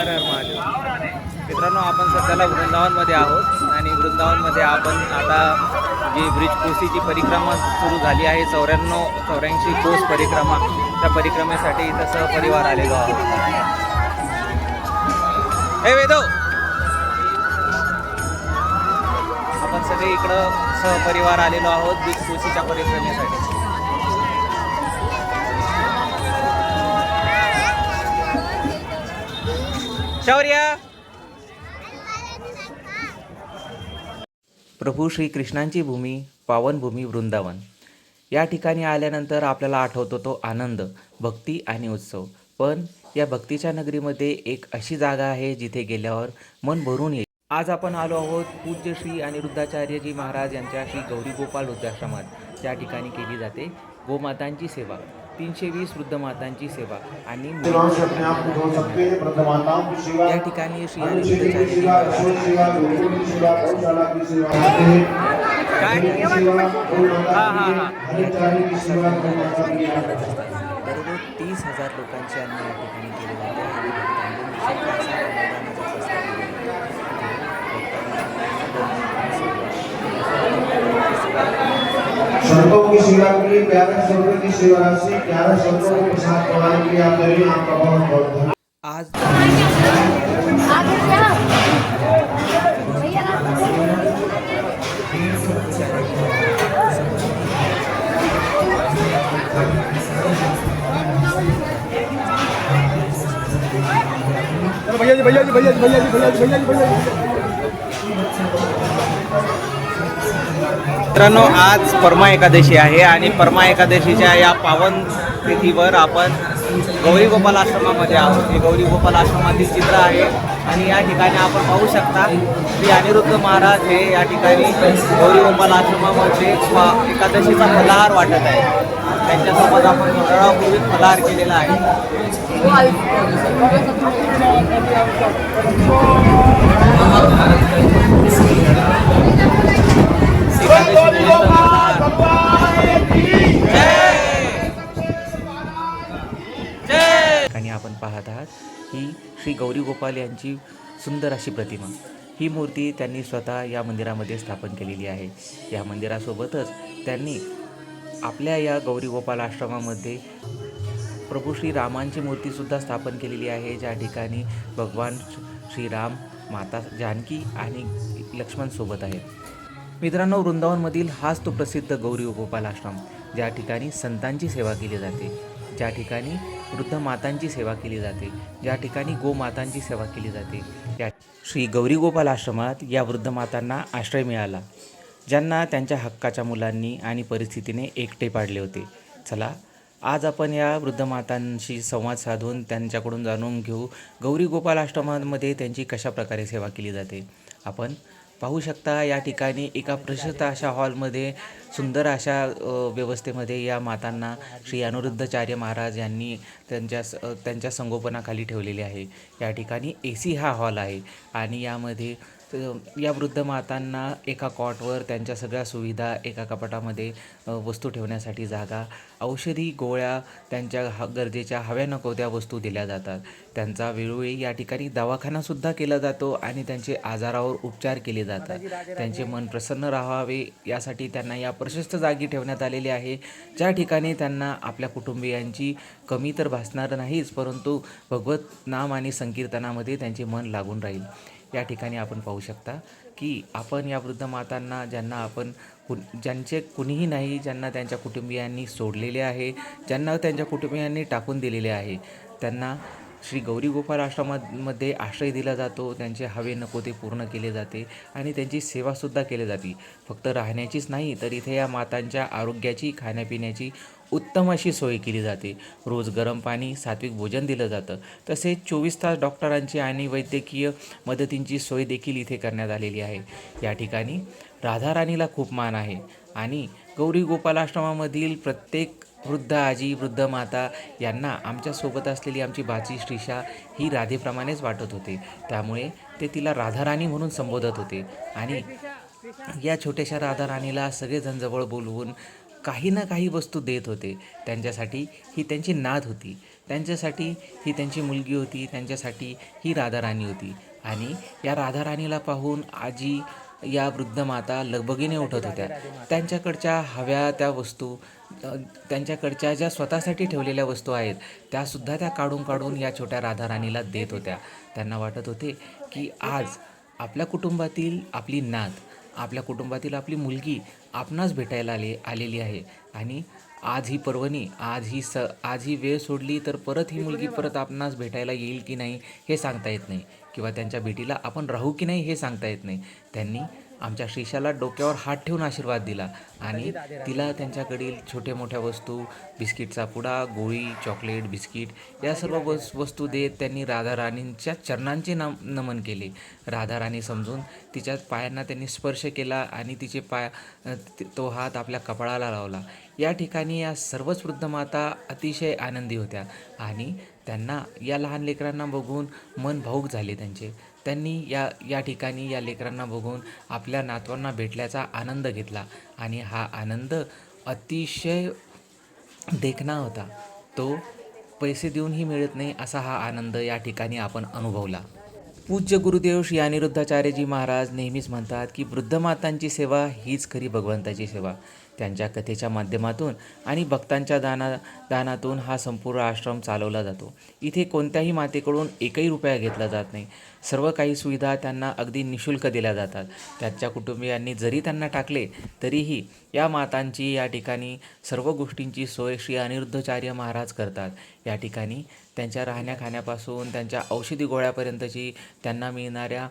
हर हर महादेव. मित्रांनो, आपण सध्याला वृंदावनमध्ये आहोत आणि वृंदावनमध्ये आपण आता जी ब्रिज कोसीची परिक्रमा सुरू झाली आहे, 84 कोस परिक्रमा, त्या परिक्रमेसाठी इथं सहपरिवार आलेलो आहोत. हे वेदो, आपण सगळे इकडं सहपरिवार आलेलो आहोत ब्रिज कोसीच्या परिक्रमेसाठी. शौर्य. प्रभू श्रीकृष्णांची भूमी, पावनभूमी वृंदावन. या ठिकाणी आल्यानंतर आपल्याला आठवतो तो आनंद, भक्ती आणि उत्सव. पण या भक्तीच्या नगरीमध्ये एक अशी जागा आहे जिथे गेल्यावर मन भरून येईल. आज आपण आलो आहोत पूज्य श्री अनिरुद्धाचार्यजी महाराज यांच्या श्री गौरी गोपाल वृद्धाश्रमात. त्या ठिकाणी केली जाते गोमातांची सेवा, 320 वृद्ध मातांची सेवा आणि या ठिकाणी श्री अनिरुद्धाचार्यजी बरोबर 30,000 लोकांचे अन्न या ठिकाणी केले जाते शर्तों की सेवा के लिए 11 शर्तों की सेवा राशि 11 शर्तों को प्रसाद प्रदान के लिए आप करिए. आपका बहुत बहुत धन्यवाद. आज मित्रांनो, आज परमा एकादशी आहे आणि परमा एकादशीच्या या पावन तिथीवर आपण गौरी गोपाल आश्रमामध्ये आहोत. हे गौरी गोपाल आश्रमातील चित्र आहे आणि या ठिकाणी आपण पाहू शकता श्री अनिरुद्ध महाराज हे या ठिकाणी गौरी गोपाल आश्रमामध्ये एकादशीचा फलाहार वाटत आहे. त्यांच्यासोबत आपण थोड्या वेळापूर्वीच फलाहार केलेला आहे. आणि आपण पाहत आहात ही श्री गौरी गोपाल यांची सुंदर अशी प्रतिमा. ही मूर्ती त्यांनी स्वतः या मंदिरामध्ये स्थापन केलेली आहे. या मंदिरासोबतच त्यांनी आपल्या या गौरी गोपाल आश्रमामध्ये प्रभू श्रीरामांची मूर्तीसुद्धा स्थापन केलेली आहे, ज्या ठिकाणी भगवान श्रीराम, माता जानकी आणि लक्ष्मण सोबत आहेत. मित्रांनो, वृंदावनमधील हाच तो प्रसिद्ध गौरी गोपाल आश्रम, ज्या ठिकाणी संतांची सेवा केली जाते, ज्या ठिकाणी वृद्ध मातांची सेवा केली जाते, ज्या ठिकाणी गोमातांची सेवा केली जाते. या श्री गौरी गोपाल आश्रमात या वृद्ध मातांना आश्रय मिळाला, ज्यांना त्यांच्या हक्काच्या मुलांनी आणि परिस्थितीने एकटे पाडले होते. चला, आज आपण या वृद्ध मातांशी संवाद साधून त्यांच्याकडून जाणून घेऊ गौरी गोपाल आश्रमामध्ये त्यांची कशा प्रकारे सेवा केली जाते. आपण पाहू शकता या ठिकाणी एका प्रशस्त अशा हॉलमध्ये, सुंदर अशा व्यवस्थेमध्ये या मातांना श्री अनिरुद्धाचार्य महाराज यांनी त्यांच्या संगोपनाखाली ठेवलेले आहे. या ठिकाणी AC हा हॉल आहे आणि यामध्ये या वृद्ध मातांना एका कॉटवर त्यांच्या सगळ्या सुविधा, एका कपाटामध्ये वस्तू ठेवण्यासाठी जागा, औषधी, गोळ्या, त्यांच्या गरजेच्या हव्या नको त्या वस्तू दिल्या जातात. त्यांचा वेळोवेळी या ठिकाणी दवाखानासुद्धा केला जातो आणि त्यांचे आजारावर उपचार केले जातात. त्यांचे मन प्रसन्न राहावे यासाठी त्यांना या प्रशस्त जागी ठेवण्यात आलेले आहे, ज्या ठिकाणी त्यांना आपल्या कुटुंबियांची कमी तर भासणार नाहीच, परंतु भगवत नाम आणि संकीर्तनामध्ये त्यांचे मन लागून राहील. या ठिकाणी आपण पाहू शकता की आपण या वृद्ध मातांना, ज्यांचे कुणीही नाही, ज्यांना त्यांच्या कुटुंबियांनी सोडलेले आहे, ज्यांना त्यांच्या कुटुंबियांनी टाकून दिलेले आहे, त्यांना श्री गौरी गोपाल आश्रमामध्ये आश्रय दिला जातो. त्यांचे हवे नको ते पूर्ण केले जाते आणि त्यांची सेवासुद्धा केली जाते. फक्त राहण्याचीच नाही, तर इथे या मातांच्या आरोग्याची, खाण्यापिण्याची उत्तम अशी सोय केली जाते. रोज गरम पाणी, सात्विक भोजन दिलं जातं. तसेच 24 तास डॉक्टरांची आणि वैद्यकीय मदतींची सोय देखील इथे करण्यात आलेली आहे. या ठिकाणी राधाराणीला खूप मान आहे आणि गौरी गोपाल आश्रमामधील प्रत्येक वृद्ध आजी, वृद्ध माता यांना आमच्यासोबत असलेली आमची बाची श्रीषा ही राधेप्रमाणेच वाटत होते. त्यामुळे ते तिला राधाराणी म्हणून संबोधत होते आणि या छोट्याशा राधाराणीला सगळेजण जवळ बोलवून काही ना काही वस्तू देत होते. त्यांच्यासाठी ही त्यांची नाद होती. त्यांच्यासाठी ही त्यांची मुलगी होती, त्यांच्यासाठी ही राधाराणी होती. आणि या राधाराणीला पाहून आजी या वृद्ध माता लगबगीने उठत होत्या. त्यांच्याकडच्या हव्या त्या वस्तू, त्यांच्याकडच्या ज्या स्वतःसाठी ठेवलेल्या वस्तू आहेत त्यासुद्धा त्या काढून काढून या छोट्या राधाराणीला देत होत्या. त्यांना वाटत होते की आज आपल्या कुटुंबातील आपली नात, आपल्या कुटुंबातील आपली मुलगी आपणास भेटायला आलेली आहे. आणि आज ही पर्वणी, आज ही वेळ सोडली तर परत ही मुलगी परत आपणास भेटायला येईल की नाही हे सांगता येत नाही, किंवा त्यांच्या भेटीला आपण राहू की नाही हे सांगता येत नाही. त्यांनी आमच्या श्रीशाला डोक्यावर हात ठेवून आशीर्वाद दिला आणि तिला त्यांच्याकडील छोट्या मोठ्या वस्तू, बिस्किटचा पुडा, गोळी, चॉकलेट, बिस्किट या सर्व वस्तू देत त्यांनी राधाराणींच्या चरणांचे नमन केले. राधाराणी समजून तिच्या पायांना त्यांनी स्पर्श केला आणि तिचे तो हात आपल्या कपाळाला लावला. या ठिकाणी या सर्वच वृद्ध माता अतिशय आनंदी होत्या आणि त्यांना या लहान लेकरांना बघून मन भावूक झाले त्यांचे. त्यांनी या ठिकाणी या लेकरांना बघून आपल्या नातवांना भेटल्याचा आनंद घेतला आणि हा आनंद अतिशय देखणा होता. तो पैसे देऊनही मिळत नाही असा हा आनंद या ठिकाणी आपण अनुभवला. पूज्य गुरुदेव श्री अनिरुद्धाचार्यजी महाराज नेहमीच म्हणतात की वृद्ध मातांची सेवा हीच खरी भगवंताची सेवा. त्यांच्या कथेच्या माध्यमातून आणि भक्तांच्या दानातून हा संपूर्ण आश्रम चालवला जातो. इथे कोणत्याही मातेकडून एकही रुपया घेतला जात नाही. सर्व काही सुविधा त्यांना अगदी निःशुल्क दिल्या जातात. त्यांच्या कुटुंबियांनी जरी त्यांना टाकले तरीही या मातांची या ठिकाणी सर्व गोष्टींची सोय श्री अनिरुद्धाचार्य महाराज करतात. या ठिकाणी त्यांच्या राहण्या खाण्यापासून त्यांच्या औषधी गोळ्यापर्यंतची, त्यांना मिळणाऱ्या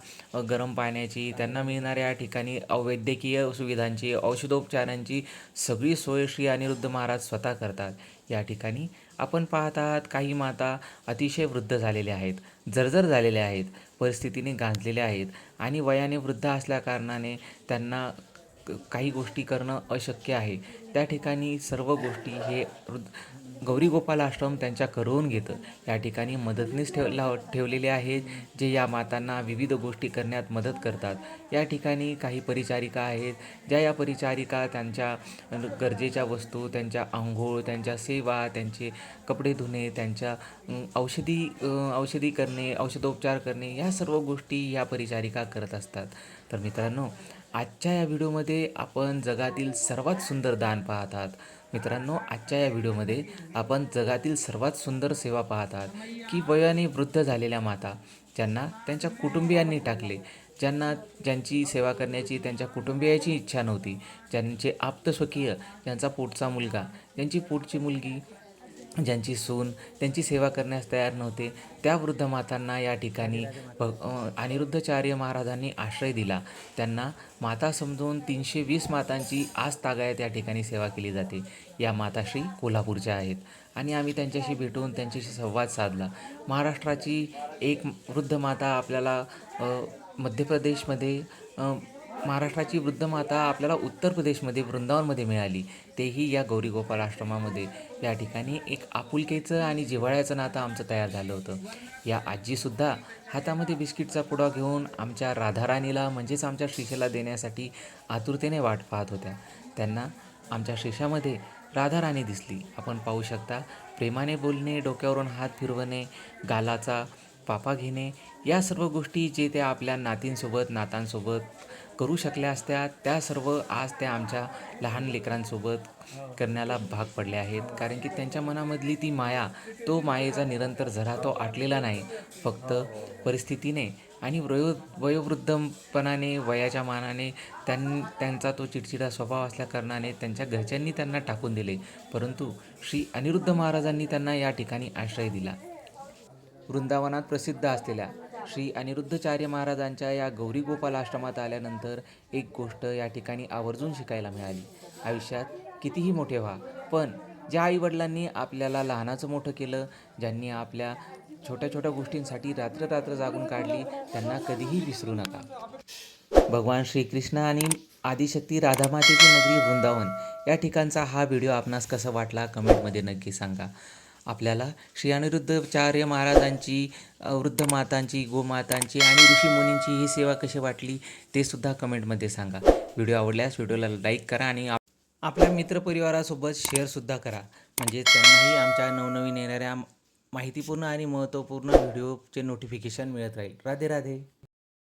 गरम पाण्याची, त्यांना मिळणाऱ्या या ठिकाणी वैद्यकीय सुविधांची, औषधोपचारांची सगळी सोय श्री अनिरुद्ध महाराज स्वतः करतात. या ठिकाणी आपण पाहत आहात काही माता अतिशय वृद्ध झालेल्या आहेत, जर्जर झालेल्या आहेत, परिस्थितीने गांजलेल्या आहेत आणि वयाने वृद्ध असल्याकारणाने त्यांना काही गोष्टी करणं अशक्य आहे. त्या ठिकाणी सर्व गोष्टी हे गौरी गोपाल आश्रम त्यांच्या करून घेतं. या ठिकाणी मदतनीस ठेवलेले आहेत जे या मातांना विविध गोष्टी करण्यात मदत करतात. या ठिकाणी काही परिचारिका आहेत ज्या या परिचारिका त्यांच्या गरजेच्या वस्तू, त्यांच्या अंघोळ, त्यांच्या सेवा, त्यांचे कपडे धुणे, त्यांच्या औषधी करणे, औषधोपचार करणे या सर्व गोष्टी या परिचारिका करत असतात. तर मित्रांनो, आजच्या या व्हिडिओमध्ये आपण जगातील सर्वात सुंदर दान पाहत आहात. मित्रांनो, आजच्या या व्हिडिओमध्ये आपण जगातील सर्वात सुंदर सेवा पाहत आहात की वयाने वृद्ध झालेल्या माता ज्यांना त्यांच्या कुटुंबियांनी टाकले, ज्यांची सेवा करण्याची त्यांच्या कुटुंबियाची इच्छा नव्हती, ज्यांचे आप्तस्वकीय, ज्यांचा पोटचा मुलगा, ज्यांची पोटची मुलगी, ज्यांची सून त्यांची सेवा करण्यास तयार नव्हते, त्या वृद्ध मातांना या ठिकाणी अनिरुद्धाचार्य महाराजांनी आश्रय दिला. त्यांना माता समजून 320 मातांची आज तागायत या ठिकाणी सेवा केली जाते. या माताश्री कोल्हापूरच्या आहेत आणि आम्ही त्यांच्याशी भेटून त्यांच्याशी संवाद साधला. महाराष्ट्राची एक वृद्ध माता आपल्याला महाराष्ट्राची वृद्ध माता आपल्याला उत्तर प्रदेशमध्ये वृंदावनमध्ये मिळाली, तेही या गौरी गोपाल आश्रमामध्ये. या ठिकाणी एक आपुलकीचं आणि जिव्हाळ्याचं नातं आमचं तयार झालं होतं. या आजीसुद्धा हातामध्ये बिस्किटचा पुडा घेऊन आमच्या राधाराणीला म्हणजेच आमच्या श्रीशाला देण्यासाठी आतुरतेने वाट पाहत होत्या. त्यांना आमच्या श्रीशामध्ये राधाराणी दिसली. आपण पाहू शकता, प्रेमाने बोलणे, डोक्यावरून हात फिरवणे, गालाचा पापा घेणे या सर्व गोष्टी जे त्या आपल्या नातांसोबत करू शकल्या असत्या त्या सर्व आज त्या आमच्या लहान लेकरांसोबत करण्याला भाग पडल्या आहेत. कारण की त्यांच्या मनामधली ती माया, तो मायेचा निरंतर झरा तो आटलेला नाही. फक्त परिस्थितीने आणि वयोवृद्धपणाने, वयाच्या मानाने त्यांचा तो चिडचिडा स्वभाव असल्याकारणाने त्यांच्या घरच्यांनी त्यांना टाकून दिले. परंतु श्री अनिरुद्ध महाराजांनी त्यांना या ठिकाणी आश्रय दिला. वृंदावनात प्रसिद्ध असलेल्या श्री अनिरुद्धाचार्य महाराजांच्या या गौरी गोपाल आश्रमात आल्यानंतर एक गोष्ट या ठिकाणी आवर्जून शिकायला मिळाली. आयुष्यात कितीही मोठे व्हा, पण ज्या आईवडिलांनी आपल्याला लहानाचं मोठं केलं, ज्यांनी आपल्या छोट्या छोट्या गोष्टींसाठी रात्र जागून काढली, त्यांना कधीही विसरू नका. भगवान श्रीकृष्ण आणि आदिशक्ती राधामातेची नगरी वृंदावन या ठिकाणचा हा व्हिडिओ आपणास कसा वाटला कमेंटमध्ये नक्की सांगा. आपल्याला श्री अनिरुद्धाचार्य महाराजांची, वृद्ध मातांची, गोमातांची आणि ऋषीमुनींची ही सेवा कशी वाटली ते सुद्धा कमेंटमध्ये सांगा. व्हिडिओ आवडल्यास व्हिडिओला लाईक करा आणि आपल्या मित्रपरिवारासोबत शेअरसुद्धा करा, म्हणजे त्यांनाही आमच्या नवनवीन येणाऱ्या माहितीपूर्ण आणि महत्त्वपूर्ण व्हिडिओचे नोटिफिकेशन मिळत राहील. राधे राधे.